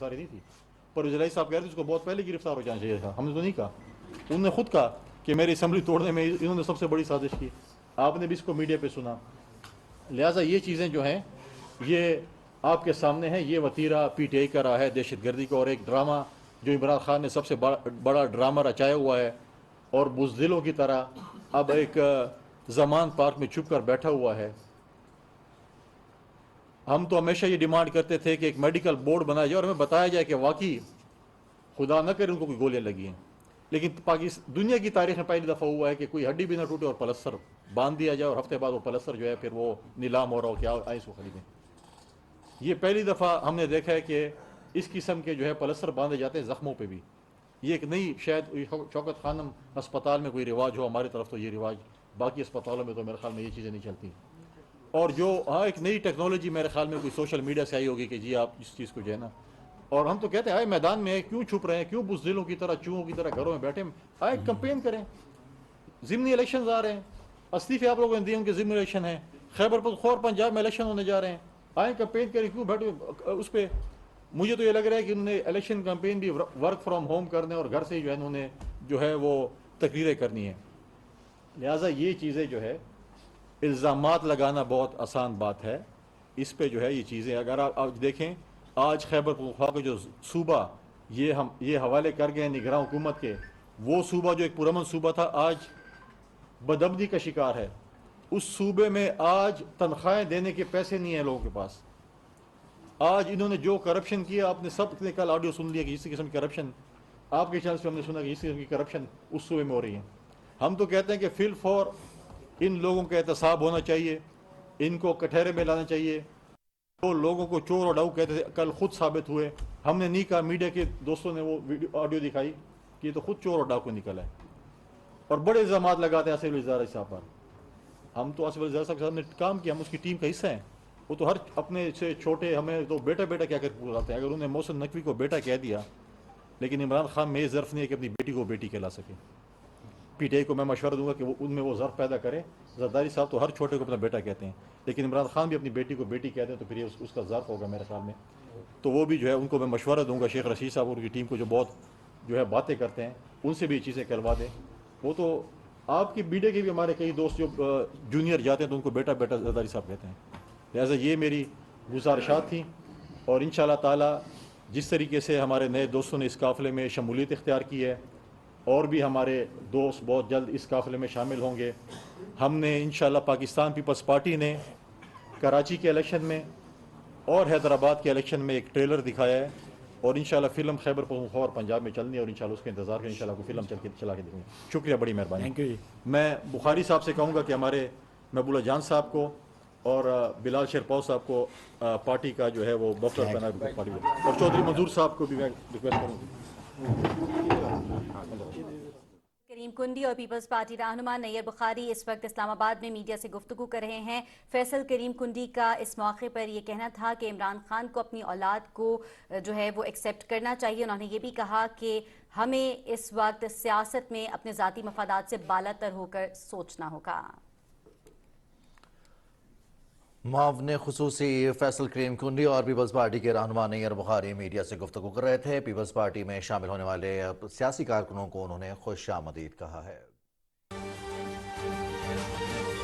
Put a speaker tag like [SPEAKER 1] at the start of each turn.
[SPEAKER 1] ساری نہیں تھی، پرویز الہی صاحب کہہ رہے تھے اس کو بہت پہلے گرفتار ہو جانا چاہیے تھا. ہم نے تو نہیں کہا، انہوں نے خود کہا کہ میری اسمبلی توڑنے میں انہوں نے سب سے بڑی سازش کی. آپ نے بھی اس کو میڈیا پہ سنا. لہٰذا یہ چیزیں جو ہیں یہ آپ کے سامنے ہیں. یہ وتیرہ پی ٹی آئی کا رہا ہے دہشت گردی کو، اور ایک ڈرامہ جو عمران خان نے سب سے بڑا ڈرامہ رچایا ہوا ہے، اور بزدلوں کی طرح اب ایک زمان پارک میں چھپ کر بیٹھا ہوا ہے. ہم تو ہمیشہ یہ ڈیمانڈ کرتے تھے کہ ایک میڈیکل بورڈ بنایا جائے اور ہمیں بتایا جائے کہ واقعی خدا نہ کرے ان کو کوئی گولیاں لگی ہیں. لیکن دنیا کی تاریخ میں پہلی دفعہ ہوا ہے کہ کوئی ہڈی بھی نہ ٹوٹے اور پلستر باندھ دیا جائے، اور ہفتے بعد وہ پلستر جو ہے پھر وہ نیلام ہو رہا ہو کہ آئیں اس کو خریدیں. یہ پہلی دفعہ ہم نے دیکھا ہے کہ اس قسم کے جو ہے پلستر باندھے جاتے ہیں زخموں پہ بھی. یہ ایک نئی، شاید شوکت خانم اسپتال میں کوئی رواج ہو، ہماری طرف تو یہ رواج، باقی اسپتالوں میں تو میرے خیال میں یہ چیزیں نہیں چلتی. اور جو ایک نئی ٹیکنالوجی میرے خیال میں کوئی سوشل میڈیا سے آئی ہوگی کہ جی آپ اس چیز کو جو ہے نا، اور ہم تو کہتے ہیں آئے میدان میں، کیوں چھپ رہے ہیں، کیوں بزدلوں کی طرح چوہوں کی طرح گھروں میں بیٹھے ہیں، آئے کمپین کریں. ضمنی الیکشنز آ رہے ہیں، استعفے آپ لوگوں نے دیے ان کے ضمنی الیکشن ہیں، خیبر پختونخوا اور پنجاب میں الیکشن ہونے جا رہے ہیں، آئیں کمپین کریں، کیوں بیٹھے اس پہ. مجھے تو یہ لگ رہا ہے کہ انہوں نے الیکشن کمپین بھی ورک فرام ہوم کرنے اور گھر سے ہی جو ہے انہوں نے جو ہے وہ تقریریں کرنی ہیں. لہٰذا یہ چیزیں جو ہے الزامات لگانا بہت آسان بات ہے، اس پہ جو ہے یہ چیزیں اگر آپ دیکھیں آج خیبر پختونخوا کا جو صوبہ یہ حوالے کر گئے نگراں حکومت کے، وہ صوبہ جو ایک پرامن صوبہ تھا آج بدامنی کا شکار ہے. اس صوبے میں آج تنخواہیں دینے کے پیسے نہیں ہیں لوگوں کے پاس. آج انہوں نے جو کرپشن کیا، آپ نے سب نے کل آڈیو سن لیا کہ اسی قسم کی کرپشن آپ کے چینل پہ ہم نے سنا کہ اسی قسم کی کرپشن اس صوبے میں ہو رہی ہے. ہم تو کہتے ہیں کہ فی الفور ان لوگوں کا احتساب ہونا چاہیے، ان کو کٹہرے میں لانا چاہیے. جو لوگوں کو چور اور ڈاکو کہتے تھے کل خود ثابت ہوئے. ہم نے نہیں کہا، میڈیا کے دوستوں نے وہ آڈیو دکھائی کہ یہ تو خود چور اور ڈاکو نکلا ہے، اور بڑے الزامات لگاتے ہیں آصف علی زرداری صاحب پر. ہم تو آصف علی زرداری صاحب نے کام کیا، ہم اس کی ٹیم کا حصہ ہیں. وہ تو ہر اپنے سے چھوٹے ہمیں تو بیٹا بیٹا کیا کر پکارتے ہیں. اگر انہوں نے محسن نقوی کو بیٹا کہہ دیا، لیکن عمران خان میں یہ ظرف نہیں ہے کہ اپنی بیٹی کو بیٹی کہلا سکے. پی ٹی آئی کو میں مشورہ دوں گا کہ وہ ان میں وہ ظرف پیدا کرے. زرداری صاحب تو ہر چھوٹے کو اپنا بیٹا کہتے ہیں، لیکن عمران خان بھی اپنی بیٹی کو بیٹی کہتے ہیں، تو پھر یہ اس کا ظرف ہوگا میرے خیال میں. تو وہ بھی جو ہے ان کو میں مشورہ دوں گا، شیخ رشید صاحب اور ان کی ٹیم کو جو بہت جو ہے باتیں کرتے ہیں، ان سے بھی یہ چیزیں کہلوا دیں. وہ تو آپ کی میڈیا کے بھی ہمارے کئی دوست جو جونیئر جاتے ہیں تو ان کو بیٹا بیٹا زرداری صاحب کہتے ہیں. لہٰذا یہ میری گزارشات تھیں، اور انشاءاللہ تعالی جس طریقے سے ہمارے نئے دوستوں نے اس قافلے میں شمولیت اختیار کی ہے، اور بھی ہمارے دوست بہت جلد اس قافلے میں شامل ہوں گے. ہم نے انشاءاللہ پاکستان پیپلز پارٹی نے کراچی کے الیکشن میں اور حیدرآباد کے الیکشن میں ایک ٹریلر دکھایا ہے، اور انشاءاللہ فلم خیبر پختونخوا اور پنجاب میں چلنی ہے، اور انشاءاللہ اس کے انتظار میں انشاءاللہ کوئی فلم چلا کے دیں گے. شکریہ، بڑی مہربانی. میں بخاری صاحب سے کہوں گا کہ ہمارے محبوب اللہ جان صاحب کو اور بلال شیرپاؤ صاحب کو پارٹی کا جو ہے وہ بفر بنا پارٹی، اور چودھری منظور صاحب کو بھی میں ریکویسٹ کروں گا.
[SPEAKER 2] کریم کنڈی اور پیپلز پارٹی رہنما نیّر بخاری اس وقت اسلام آباد میں میڈیا سے گفتگو کر رہے ہیں. فیصل، کریم کنڈی کا اس موقع پر یہ کہنا تھا کہ عمران خان کو اپنی اولاد کو جو ہے وہ ایکسیپٹ کرنا چاہیے. انہوں نے یہ بھی کہا کہ ہمیں اس وقت سیاست میں اپنے ذاتی مفادات سے بالاتر ہو کر سوچنا ہوگا.
[SPEAKER 3] معاون خصوصی فیصل کریم کنڈی اور پیپلز پارٹی کے رہنما نیّر بخاری میڈیا سے گفتگو کر رہے تھے. پیپلز پارٹی میں شامل ہونے والے سیاسی کارکنوں کو انہوں نے خوش آمدید کہا ہے.